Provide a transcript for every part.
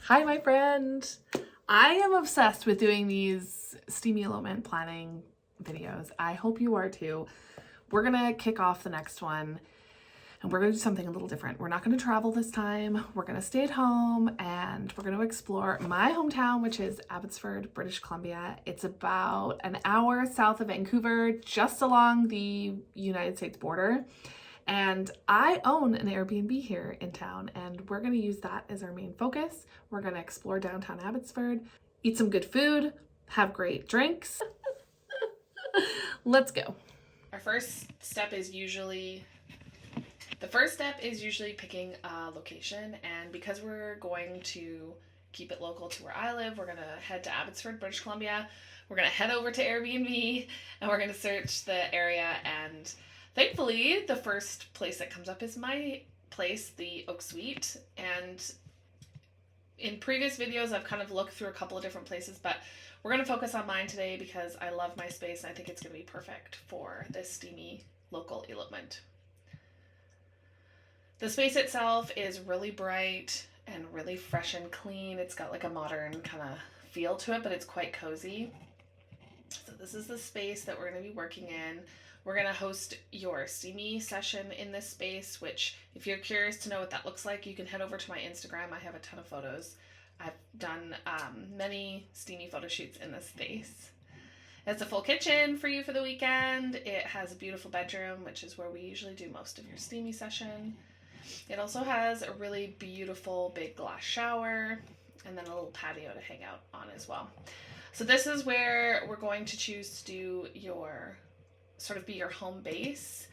Hi, my friend. I am obsessed with doing these steamy elopement planning videos. I hope you are too. We're gonna kick off the next one and we're gonna do something a little different. We're not gonna travel this time. We're gonna stay at home and we're gonna explore my hometown, which is Abbotsford, British Columbia. It's about an hour south of Vancouver, just along the United States border. And I own an Airbnb here in town, and we're going to use that as our main focus. We're going to explore downtown Abbotsford, eat some good food, have great drinks. Let's go. Our first step is usually picking a location, and because we're going to keep it local to where I live, we're going to head to Abbotsford, British Columbia. We're going to head over to Airbnb and we're going to search the area, and thankfully, the first place that comes up is my place, the Oak Suite. And in previous videos, I've kind of looked through a couple of different places, but we're going to focus on mine today because I love my space and I think it's going to be perfect for this steamy local elopement. The space itself is really bright and really fresh and clean. It's got like a modern kind of feel to it, but it's quite cozy. So this is the space that we're going to be working in. We're going to host your steamy session in this space, which if you're curious to know what that looks like, you can head over to my Instagram. I have a ton of photos. I've done many steamy photo shoots in this space. It's a full kitchen for you for the weekend. It has a beautiful bedroom, which is where we usually do most of your steamy session. It also has a really beautiful big glass shower and then a little patio to hang out on as well. So this is where we're going to choose to do your be your home base.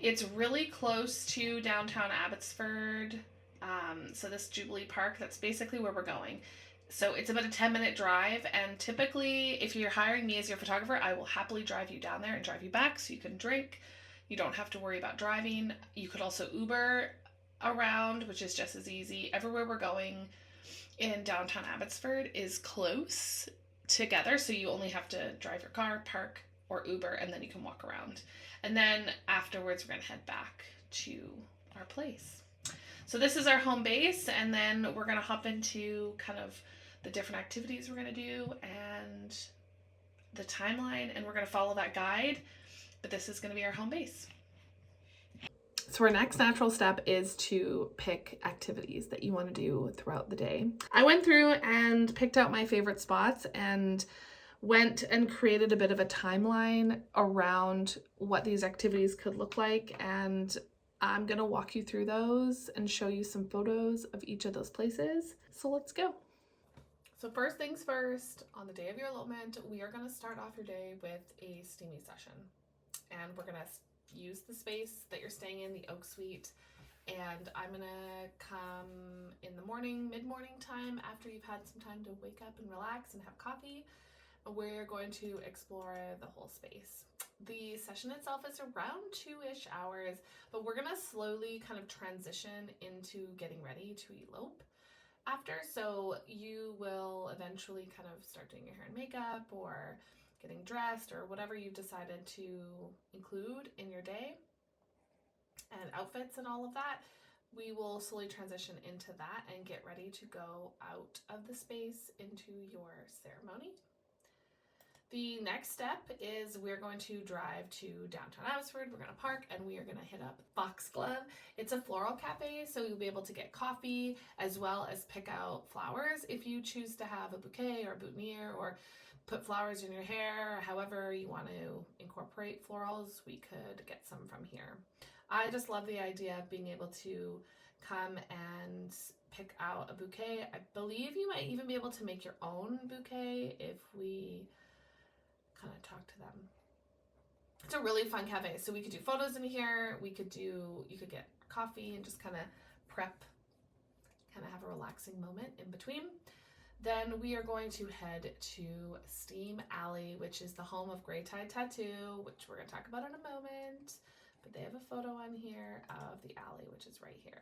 It's really close to downtown Abbotsford. So this Jubilee Park, that's basically where we're going. So it's about a 10-minute drive, and typically if you're hiring me as your photographer, I will happily drive you down there and drive you back so you can drink. You don't have to worry about driving. You could also Uber around, which is just as easy. Everywhere we're going in downtown Abbotsford is close together, so you only have to drive your car, park, or Uber, and then you can walk around. And then afterwards, we're going to head back to our place. So this is our home base, and then we're going to hop into kind of the different activities we're going to do and the timeline, and we're going to follow that guide, but this is going to be our home base. So our next natural step is to pick activities that you want to do throughout the day. I went through and picked out my favorite spots and went and created a bit of a timeline around what these activities could look like, and I'm gonna walk you through those and show you some photos of each of those places. So let's go. So first things first, on the day of your elopement, we are gonna start off your day with a steamy session, and we're gonna use the space that you're staying in, the Oak Suite, and I'm gonna come in the morning, mid-morning time, after you've had some time to wake up and relax and have coffee. We're going to explore the whole space. The session itself is around 2-ish hours, but we're gonna slowly kind of transition into getting ready to elope after. So you will eventually kind of start doing your hair and makeup or getting dressed or whatever you've decided to include in your day, and outfits and all of that. We will slowly transition into that and get ready to go out of the space into your ceremony. The next step is we're going to drive to downtown Abbotsford. We're going to park and we are going to hit up Foxglove. It's a floral cafe, so you'll be able to get coffee as well as pick out flowers if you choose to have a bouquet or a boutonniere or put flowers in your hair. However you want to incorporate florals, we could get some from here. I just love the idea of being able to come and pick out a bouquet. I believe you might even be able to make your own bouquet if we kind of talk to them. It's a really fun cafe. So we could do photos in here. You could get coffee and just kind of prep, kind of have a relaxing moment in between. Then we are going to head to Steam Alley, which is the home of Grey Tide Tattoo, which we're going to talk about in a moment. But they have a photo on here of the alley, which is right here.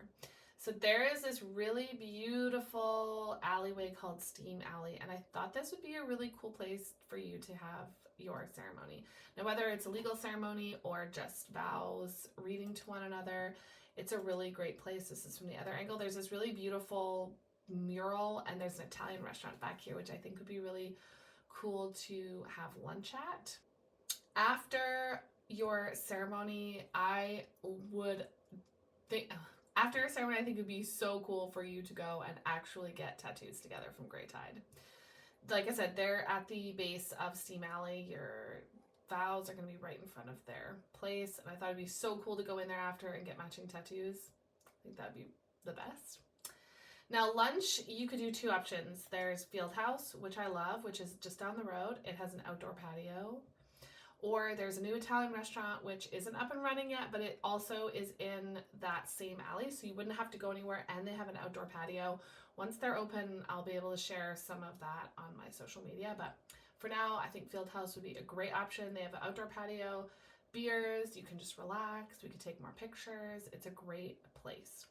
So there is this really beautiful alleyway called Steam Alley, and I thought this would be a really cool place for you to have your ceremony. Now, whether it's a legal ceremony or just vows, reading to one another, it's a really great place. This is from the other angle. There's this really beautiful mural, and there's an Italian restaurant back here, which I think would be really cool to have lunch at. After your ceremony, I think it would be so cool for you to go and actually get tattoos together from Grey Tide. Like I said, they're at the base of Steam Alley. Your vows are going to be right in front of their place, and I thought it'd be so cool to go in there after and get matching tattoos. I think that'd be the best. Now lunch, you could do two options. There's Field House, which I love, which is just down the road. It has an outdoor patio. Or there's a new Italian restaurant, which isn't up and running yet, but it also is in that same alley, so you wouldn't have to go anywhere, and they have an outdoor patio. Once they're open, I'll be able to share some of that on my social media, but for now, I think Field House would be a great option. They have an outdoor patio, beers, you can just relax, we could take more pictures. It's a great place.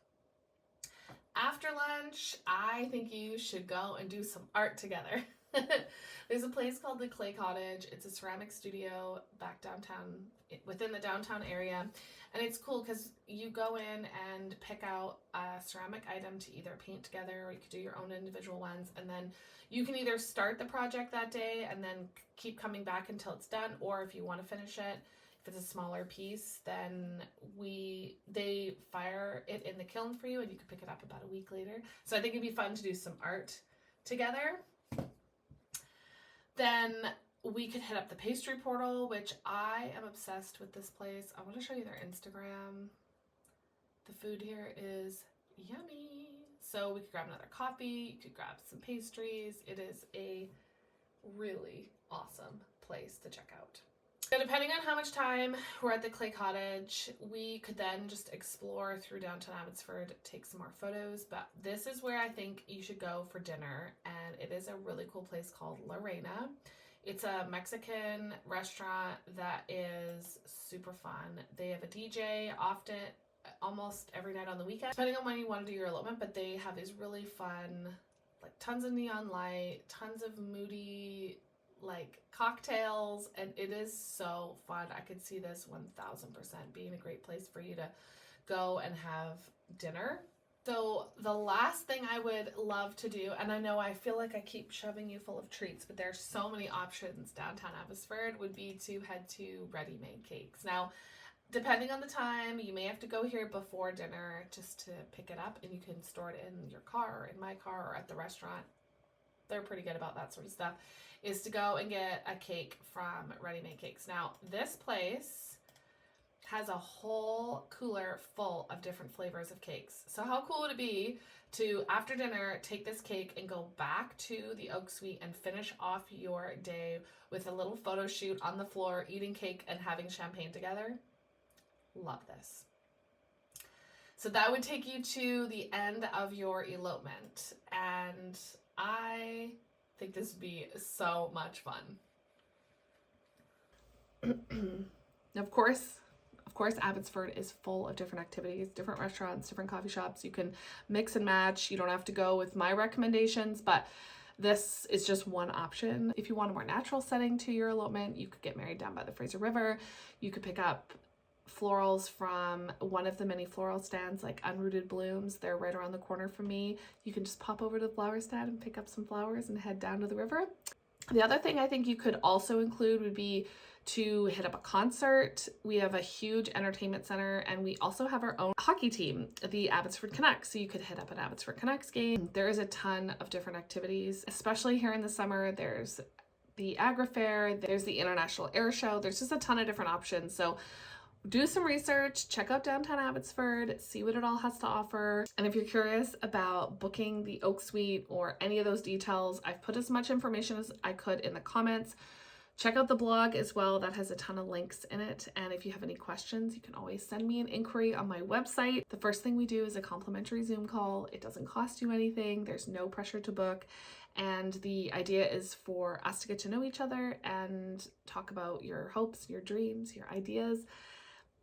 After lunch, I think you should go and do some art together. There's a place called the Clay Cottage. It's a ceramic studio back downtown, within the downtown area, and it's cool because you go in and pick out a ceramic item to either paint together, or you could do your own individual ones, and then you can either start the project that day and then keep coming back until it's done, or if you want to finish it, if it's a smaller piece, then they fire it in the kiln for you and you can pick it up about a week later. So I think it'd be fun to do some art together. Then we could hit up the pastry portal, which I am obsessed with this place. I want to show you their Instagram. The food here is yummy. So we could grab another coffee, you could grab some pastries. It is a really awesome place to check out. So depending on how much time we're at the Clay Cottage, we could then just explore through downtown Abbotsford, take some more photos, but this is where I think you should go for dinner, and it is a really cool place called La Reina. It's a Mexican restaurant that is super fun. They have a DJ often, almost every night on the weekend, depending on when you want to do your elopement, but they have these really fun, like tons of neon light, tons of moody like cocktails, and it is so fun. I could see this 1000% being a great place for you to go and have dinner. So the last thing I would love to do, and I know I feel like I keep shoving you full of treats, but there's so many options downtown Abbotsford, would be to head to Ready Made Cakes. Now, depending on the time, you may have to go here before dinner just to pick it up, and you can store it in your car or in my car or at the restaurant. They're pretty good about that sort of stuff, is to go and get a cake from Ready Made Cakes. Now, this place has a whole cooler full of different flavors of cakes. So how cool would it be to, after dinner, take this cake and go back to the Oak Suite and finish off your day with a little photo shoot on the floor, eating cake and having champagne together? Love this. So that would take you to the end of your elopement, and I think this would be so much fun. Of course, Abbotsford is full of different activities, different restaurants, different coffee shops. You can mix and match. You don't have to go with my recommendations, but this is just one option. If you want a more natural setting to your elopement, you could get married down by the Fraser River. You could pick up florals from one of the many floral stands like Unrooted Blooms. They're right around the corner from me. You can just pop over to the flower stand and pick up some flowers and head down to the river. The other thing I think you could also include would be to hit up a concert. We have a huge entertainment center, and we also have our own hockey team, the Abbotsford Canucks. So you could hit up an Abbotsford Canucks game. There is a ton of different activities, especially here in the summer. There's the Agri Fair, there's the International Air Show. There's just a ton of different options. So do some research, check out downtown Abbotsford, see what it all has to offer. And if you're curious about booking the Oak Suite or any of those details, I've put as much information as I could in the comments. Check out the blog as well. That has a ton of links in it. And if you have any questions, you can always send me an inquiry on my website. The first thing we do is a complimentary Zoom call. It doesn't cost you anything. There's no pressure to book. And the idea is for us to get to know each other and talk about your hopes, your dreams, your ideas.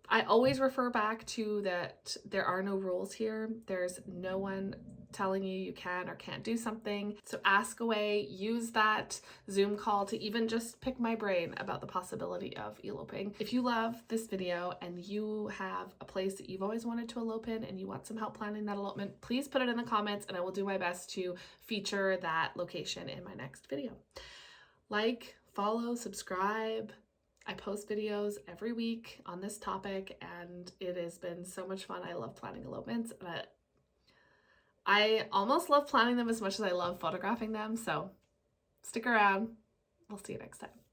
I always refer back to that there are no rules here. There's no one telling you you can or can't do something. So ask away, use that Zoom call to even just pick my brain about the possibility of eloping. If you love this video and you have a place that you've always wanted to elope in and you want some help planning that elopement, please put it in the comments and I will do my best to feature that location in my next video. Like, follow, subscribe. I post videos every week on this topic and it has been so much fun. I love planning elopements, but I almost love planning them as much as I love photographing them. So stick around. We'll see you next time.